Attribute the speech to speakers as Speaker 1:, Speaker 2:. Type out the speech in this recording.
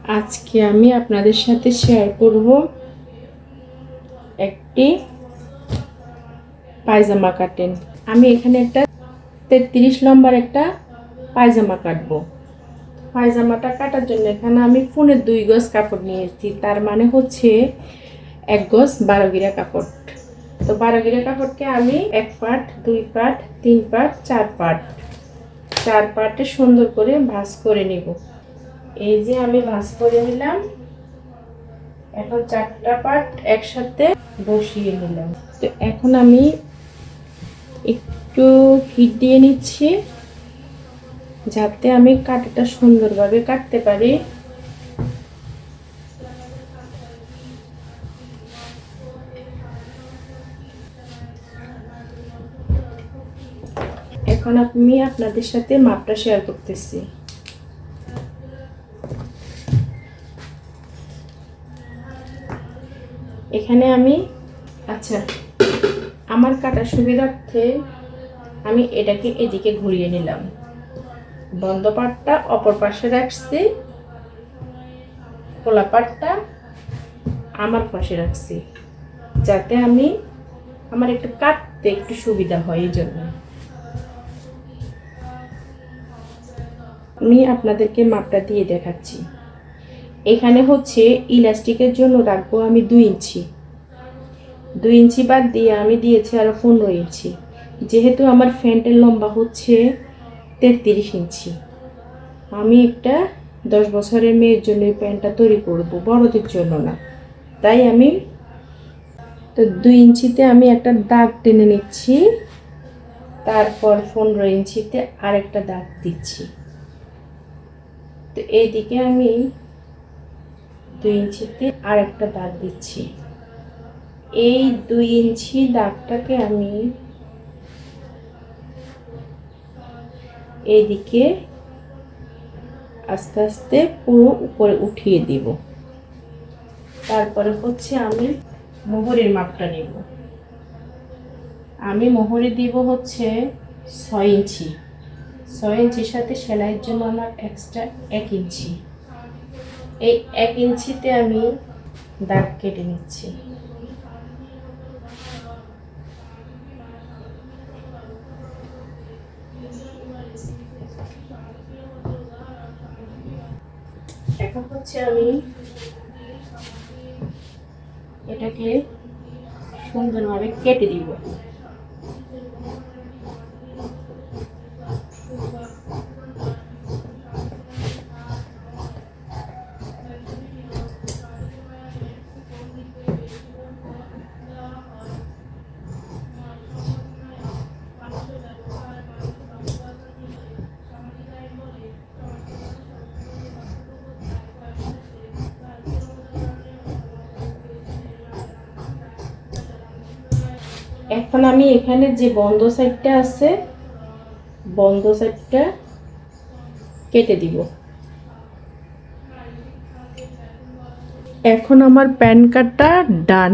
Speaker 1: আজকে আমি আপনাদের সাথে শেয়ার করব একটি পায়জামা কাটিং। আমি এখানে একটা 33 নম্বর একটা পায়জামা কাটবো। পায়জামাটা কাটার জন্য এখানে আমি 2.5 গজ কাপড় নিয়েছি, তার মানে হচ্ছে 1 গজ 12 গিরা কাপড়। তো 12 গিরা কাপড়কে আমি 1 পার্ট 2 পার্ট 3 পার্ট 4 পার্ট 4 পার্টে সুন্দর করে ভাঁজ করে নিব। এই যে আমি ভাঁজ করে নিলাম। এখন 4টা পার্ট একসাথে বসিয়ে নিলাম। তো এখন আমি একটু হিট দিয়ে নিচ্ছি যাতে আমি কাটাটা সুন্দরভাবে কাটতে পারি। এখন আমি আপনাদের সাথে মাপটা শেয়ার করতেছি। এখানে আমি আমার কাটার সুবিধার্থে আমি এটাকে এদিকে ঘুরিয়ে নিলাম। বন্ধ পাটটা অপর পাশে রাখছি, খোলা পাটটা আমার পাশে রাখছি যাতে আমার একটু কাটতে একটু সুবিধা হয়। এই জন্য আমি আপনাদেরকে মাপটা দিয়ে দেখাচ্ছি। এখানে হচ্ছে ইলাস্টিকের জন্য রাখবো আমি 2 ইঞ্চি। 2 ইঞ্চি বাদ দিয়ে আমি দিয়েছি আরো 15 ইঞ্চি। যেহেতু আমার ফ্রন্টের লম্বা হচ্ছে 33 ইঞ্চি, আমি একটা 10 বছরের মেয়ের জন্য এই প্যান্টটা তৈরি করব, বড়দের জন্য না। তাই আমি 2 ইঞ্চিতে আমি একটা দাগ টেনে নিচ্ছি, তারপর 15 ইঞ্চিতে আরেকটা দাগ দিচ্ছি। তো এইদিকে আমি 2 ইঞ্চিতে আরেকটা দাগ দিচ্ছি। এই 2 ইঞ্চি দাগটাকে আমি এইদিকে আস্তে আস্তে পুরো উপরে উঠিয়ে দিব। তারপরে হচ্ছে আমি মোহরের মাপটা নেব। আমি মোহরে দিব হচ্ছে 6 ইঞ্চি। 6 ইঞ্চির সাথে সেলাইয়ের জন্য আমার এক্সট্রা 1 ইঞ্চি। এই 1 ইঞ্চিতে আমি দাগ কেটে নিচ্ছি। এখন হচ্ছে আমি এটাকে সুন্দরভাবে কেটে দিব। এখন আমি এখানে যে বন্ধ সাইডটা আছে, বন্ধ সাইডটা কেটে দিব। এখন আমার প্যান কাটটা ডান।